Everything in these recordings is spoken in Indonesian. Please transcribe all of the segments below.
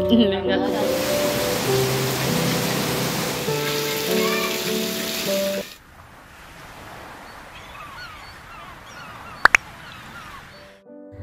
Enggak.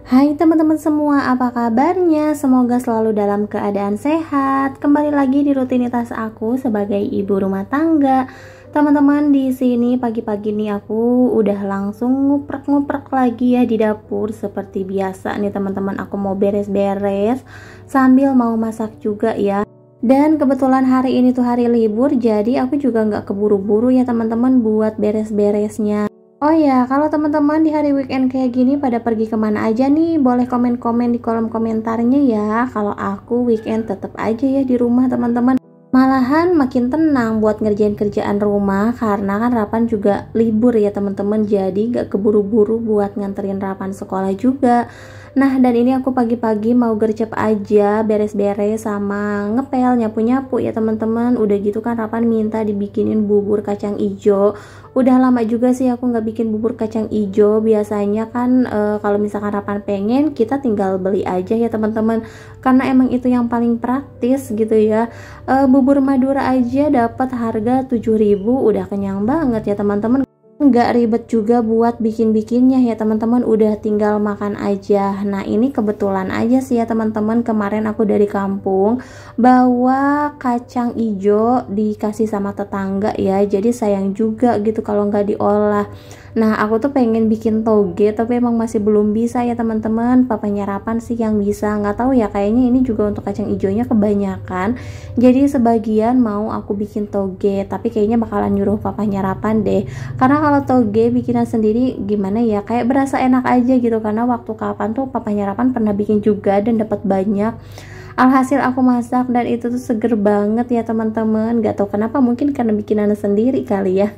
Hai teman-teman semua, apa kabarnya? Semoga selalu dalam keadaan sehat. Kembali lagi di rutinitas aku sebagai ibu rumah tangga. Teman-teman, di sini pagi-pagi nih aku udah langsung nguprek-nguprek lagi ya di dapur seperti biasa nih teman-teman. Aku mau beres-beres sambil mau masak juga ya. Dan kebetulan hari ini tuh hari libur, jadi aku juga nggak keburu-buru ya teman-teman buat beres-beresnya. Oh ya, kalau teman-teman di hari weekend kayak gini pada pergi kemana aja nih? Boleh komen-komen di kolom komentarnya ya. Kalau aku weekend tetap aja ya di rumah teman-teman. Malahan makin tenang buat ngerjain kerjaan rumah karena kan Rapan juga libur ya teman-teman. Jadi gak keburu-buru buat nganterin Rapan sekolah juga. Nah, dan ini aku pagi-pagi mau gercep aja, beres-beres sama ngepel, nyapu-nyapu ya teman-teman. Udah gitu kan Rapan minta dibikinin bubur kacang ijo. Udah lama juga sih aku nggak bikin bubur kacang ijo. Biasanya kan kalau misalkan Rapan pengen, kita tinggal beli aja ya teman-teman. Karena emang itu yang paling praktis gitu ya. Bubur Madura aja dapat harga 7.000, udah kenyang banget ya teman-teman. Nggak ribet juga buat bikin-bikinnya ya teman-teman, udah tinggal makan aja. Nah, ini kebetulan aja sih ya teman-teman, kemarin aku dari kampung bawa kacang ijo dikasih sama tetangga ya, jadi sayang juga gitu kalau nggak diolah. Nah, aku tuh pengen bikin toge tapi emang masih belum bisa ya teman-teman. Papanya Rapan sih yang bisa, nggak tahu ya, kayaknya ini juga untuk kacang ijonya kebanyakan, jadi sebagian mau aku bikin toge, tapi kayaknya bakalan nyuruh papanya Rapan deh. Karena kalau toge bikinan sendiri gimana ya, kayak berasa enak aja gitu, karena waktu kapan tuh papanya Rapan pernah bikin juga dan dapat banyak. Alhasil aku masak dan itu tuh seger banget ya teman-teman. Gak tau kenapa, mungkin karena bikinan sendiri kali ya.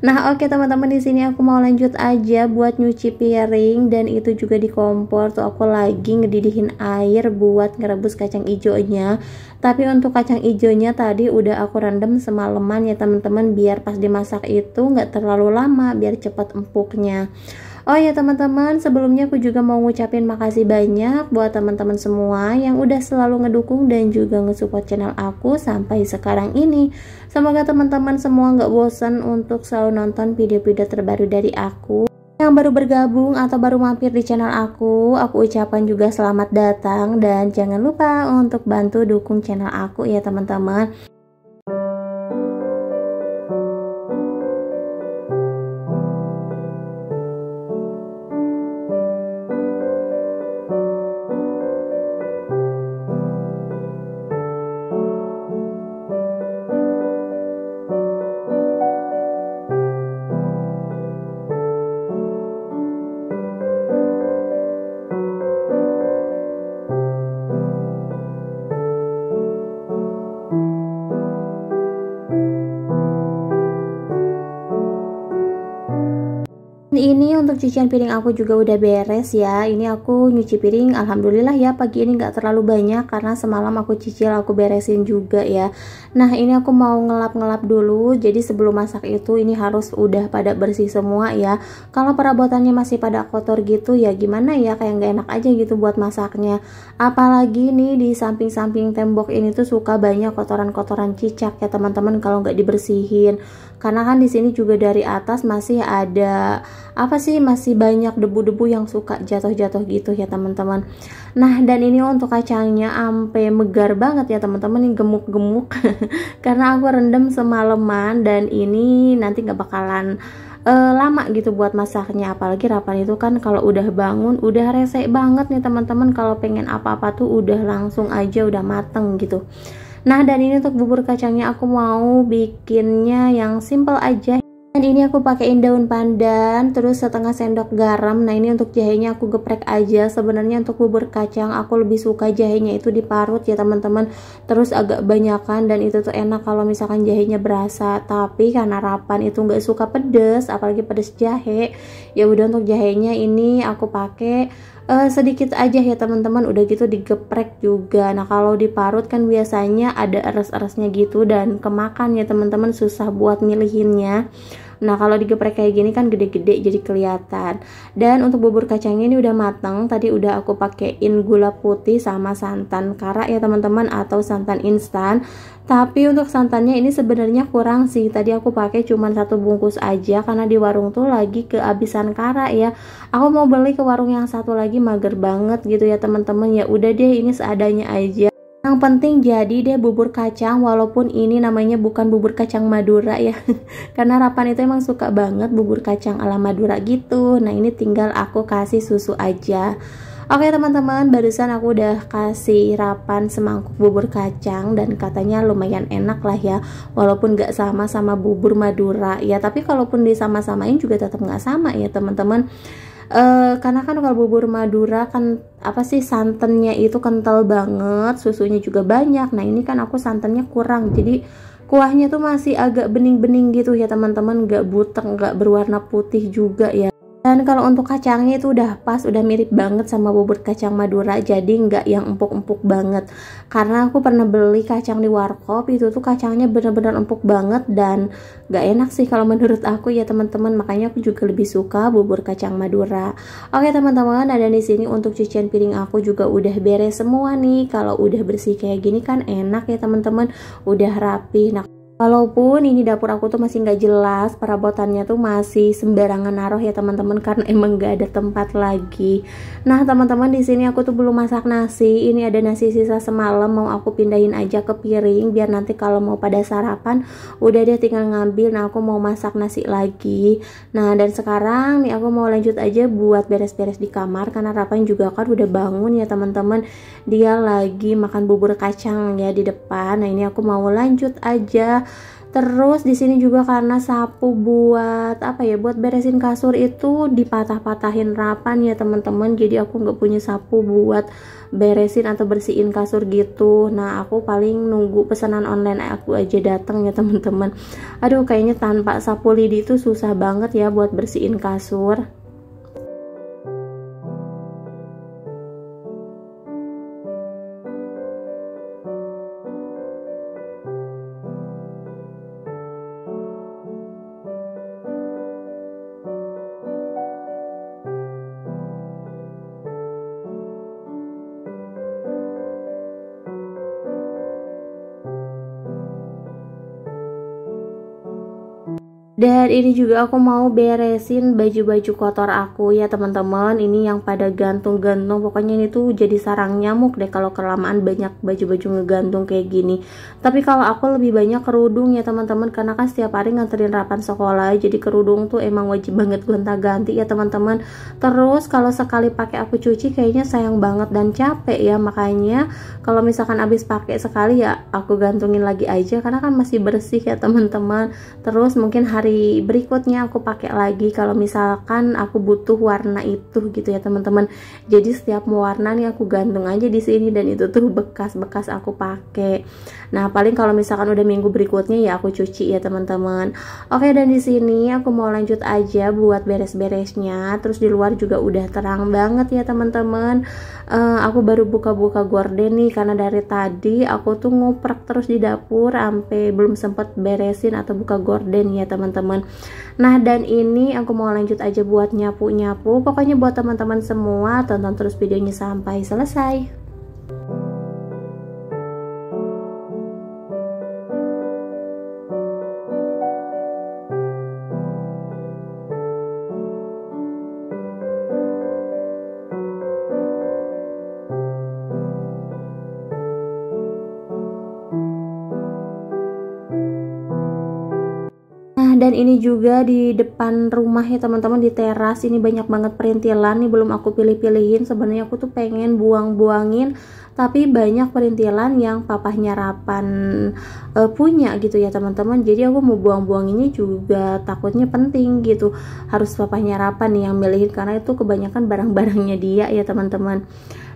Nah, oke teman-teman, di sini aku mau lanjut aja buat nyuci piring, dan itu juga di kompor tuh aku lagi ngedidihin air buat ngerebus kacang ijonya. Tapi untuk kacang ijonya tadi udah aku rendam semalaman ya teman-teman, biar pas dimasak itu nggak terlalu lama, biar cepet empuknya. Oh ya teman-teman, sebelumnya aku juga mau ngucapin makasih banyak buat teman-teman semua yang udah selalu ngedukung dan juga nge-support channel aku sampai sekarang ini. Semoga teman-teman semua nggak bosan untuk selalu nonton video-video terbaru dari aku. Yang baru bergabung atau baru mampir di channel aku ucapkan juga selamat datang, dan jangan lupa untuk bantu dukung channel aku ya teman-teman. Ini untuk cucian piring aku juga udah beres ya. Ini aku nyuci piring alhamdulillah ya, pagi ini nggak terlalu banyak karena semalam aku cicil, aku beresin juga ya. Nah, ini aku mau ngelap-ngelap dulu. Jadi sebelum masak itu ini harus udah pada bersih semua ya. Kalau perabotannya masih pada kotor gitu ya gimana ya, kayak nggak enak aja gitu buat masaknya. Apalagi nih di samping-samping tembok ini tuh suka banyak kotoran-kotoran cicak ya teman-teman kalau nggak dibersihin. Karena kan di sini juga dari atas masih ada masih banyak debu-debu yang suka jatuh-jatuh gitu ya teman-teman. Nah, dan ini untuk kacangnya ampe megar banget ya teman-teman, ini gemuk-gemuk karena aku rendam semalaman, dan ini nanti nggak bakalan lama gitu buat masaknya. Apalagi Rapan itu kan kalau udah bangun udah rese banget nih teman-teman, kalau pengen apa-apa tuh udah langsung aja udah mateng gitu. Nah, dan ini untuk bubur kacangnya aku mau bikinnya yang simple aja. Dan ini aku pakein daun pandan, terus setengah sendok garam. Nah, ini untuk jahenya aku geprek aja. Sebenarnya untuk bubur kacang aku lebih suka jahenya itu diparut ya teman-teman. Terus agak banyakan, dan itu tuh enak kalau misalkan jahenya berasa. Tapi karena Rapan itu nggak suka pedes, apalagi pedes jahe, ya udah untuk jahenya ini aku pakai sedikit aja ya teman-teman, udah gitu digeprek juga. Nah, kalau diparut kan biasanya ada eres-eresnya gitu dan kemakan ya teman-teman, susah buat milihinnya. Nah kalau digeprek kayak gini kan gede-gede jadi kelihatan. Dan untuk bubur kacangnya ini udah matang. Tadi udah aku pakein gula putih sama santan kara ya teman-teman, atau santan instan. Tapi untuk santannya ini sebenarnya kurang sih. Tadi aku pakai cuma 1 bungkus aja karena di warung tuh lagi kehabisan kara ya. Aku mau beli ke warung yang satu lagi mager banget gitu ya teman-teman. Ya udah deh, ini seadanya aja. Yang penting jadi deh bubur kacang, walaupun ini namanya bukan bubur kacang Madura ya. Karena Rapan itu emang suka banget bubur kacang ala Madura gitu. Nah ini tinggal aku kasih susu aja. Oke teman-teman, barusan aku udah kasih Rapan semangkuk bubur kacang dan katanya lumayan enak lah ya. Walaupun gak sama sama bubur Madura ya, tapi kalaupun disama-samain juga tetap gak sama ya teman-teman. Karena kan kalau bubur Madura kan apa sih, santannya itu kental banget, susunya juga banyak. Nah ini kan aku santannya kurang, jadi kuahnya tuh masih agak bening-bening gitu ya teman-teman, gak butek, gak berwarna putih juga ya. Dan kalau untuk kacangnya itu udah pas, udah mirip banget sama bubur kacang Madura, jadi nggak yang empuk-empuk banget. Karena aku pernah beli kacang di warkop, itu tuh kacangnya bener-bener empuk banget dan nggak enak sih kalau menurut aku ya teman-teman. Makanya aku juga lebih suka bubur kacang Madura. Oke teman-teman, ada di sini untuk cucian piring aku juga udah beres semua nih. Kalau udah bersih kayak gini kan enak ya teman-teman, udah rapi. Nah, walaupun ini dapur aku tuh masih nggak jelas, perabotannya tuh masih sembarangan naruh ya teman-teman, karena emang nggak ada tempat lagi. Nah teman-teman, di sini aku tuh belum masak nasi. Ini ada nasi sisa semalam, mau aku pindahin aja ke piring biar nanti kalau mau pada sarapan udah deh tinggal ngambil. Nah aku mau masak nasi lagi. Nah dan sekarang nih aku mau lanjut aja buat beres-beres di kamar, karena Rapan juga kan udah bangun ya teman-teman. Dia lagi makan bubur kacang ya di depan. Nah ini aku mau lanjut aja. Terus di sini juga karena sapu buat apa ya, buat beresin kasur itu dipatah-patahin Rapan ya teman-teman. Jadi aku nggak punya sapu buat beresin atau bersihin kasur gitu. Nah aku paling nunggu pesanan online aku aja datang ya teman-teman. Aduh kayaknya tanpa sapu lidi itu susah banget ya buat bersihin kasur. Dan ini juga aku mau beresin baju-baju kotor aku ya teman-teman. Ini yang pada gantung-gantung, pokoknya ini tuh jadi sarang nyamuk deh kalau kelamaan banyak baju-baju ngegantung kayak gini. Tapi kalau aku lebih banyak kerudung ya teman-teman, karena kan setiap hari nganterin Rapan sekolah, jadi kerudung tuh emang wajib banget gonta-ganti ya teman-teman. Terus kalau sekali pakai aku cuci kayaknya sayang banget dan capek ya, makanya kalau misalkan habis pakai sekali ya aku gantungin lagi aja, karena kan masih bersih ya teman-teman. Terus mungkin hari berikutnya aku pakai lagi kalau misalkan aku butuh warna itu gitu ya teman-teman. Jadi setiap mau warna nih aku gantung aja di sini, dan itu tuh bekas-bekas aku pakai. Nah paling kalau misalkan udah minggu berikutnya ya aku cuci ya teman-teman. Oke, dan di sini aku mau lanjut aja buat beres-beresnya. Terus di luar juga udah terang banget ya teman-teman. Aku baru buka-buka gorden nih, karena dari tadi aku tuh ngoprek terus di dapur sampai belum sempet beresin atau buka gorden ya teman-teman. Nah dan ini aku mau lanjut aja buat nyapu-nyapu. Pokoknya buat teman-teman semua, tonton terus videonya sampai selesai. Dan ini juga di depan rumah ya teman-teman, di teras ini banyak banget perintilan nih, belum aku pilih-pilihin. Sebenarnya aku tuh pengen buang-buangin, tapi banyak perintilan yang papahnya Rapan punya gitu ya teman-teman. Jadi aku mau buang-buanginnya juga takutnya penting gitu, harus papahnya Rapan nih yang milihin, karena itu kebanyakan barang-barangnya dia ya teman-teman.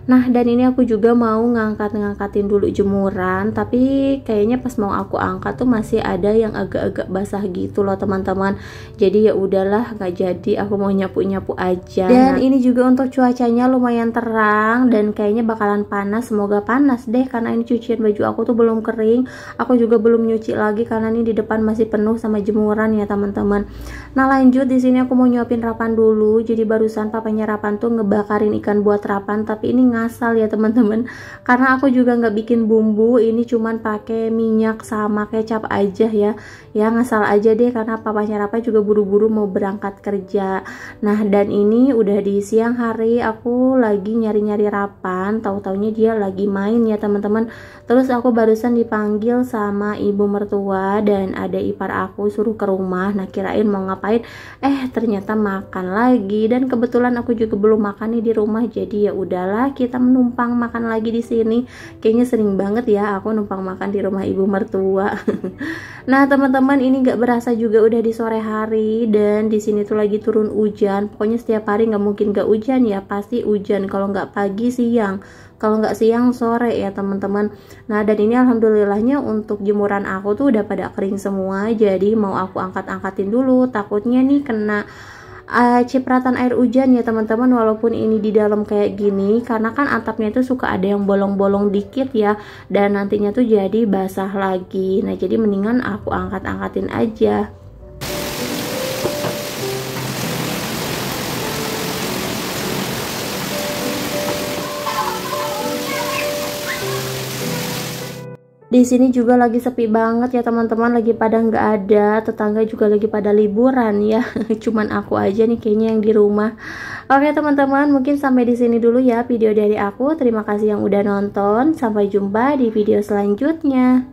Nah, dan ini aku juga mau ngangkatin dulu jemuran, tapi kayaknya pas mau aku angkat tuh masih ada yang agak-agak basah gitu loh teman-teman. Jadi ya udahlah, nggak jadi, aku mau nyapu-nyapu aja. Dan ini juga untuk cuacanya lumayan terang dan kayaknya bakalan panas, semoga panas deh karena ini cucian baju aku tuh belum kering. Aku juga belum nyuci lagi karena ini di depan masih penuh sama jemuran ya teman-teman. Nah, lanjut di sini aku mau nyuapin Rapan dulu. Jadi barusan papanya Rapan tuh ngebakarin ikan buat Rapan, tapi ini ngasal ya teman-teman, karena aku juga nggak bikin bumbu, ini cuman pakai minyak sama kecap aja ya ngasal aja deh karena papanya Rapan juga buru-buru mau berangkat kerja. Nah, dan ini udah di siang hari, aku lagi nyari-nyari Rapan, tahu-taunya dia lagi main ya teman-teman. Terus aku barusan dipanggil sama ibu mertua dan ada ipar aku suruh ke rumah. Nah, kirain mau ngapain, ternyata makan lagi, dan kebetulan aku juga belum makan nih di rumah, jadi ya udahlah kita menumpang makan lagi di sini. Kayaknya sering banget ya aku numpang makan di rumah ibu mertua. Nah teman-teman, ini gak berasa juga udah di sore hari dan di sini tuh lagi turun hujan. Pokoknya setiap hari nggak mungkin gak hujan ya, pasti hujan. Kalau nggak pagi siang, kalau nggak siang sore ya teman-teman. Nah, dan ini alhamdulillahnya untuk jemuran aku tuh udah pada kering semua, jadi mau aku angkat-angkatin dulu, takutnya nih kena cipratan air hujan ya teman-teman. Walaupun ini di dalam kayak gini, karena kan atapnya itu suka ada yang bolong-bolong dikit ya, dan nantinya tuh jadi basah lagi. Nah, jadi mendingan aku angkat-angkatin aja. Di sini juga lagi sepi banget ya teman-teman, lagi pada nggak ada, tetangga juga lagi pada liburan ya. Cuman aku aja nih kayaknya yang di rumah. Oke teman-teman, mungkin sampai di sini dulu ya video dari aku. Terima kasih yang udah nonton. Sampai jumpa di video selanjutnya.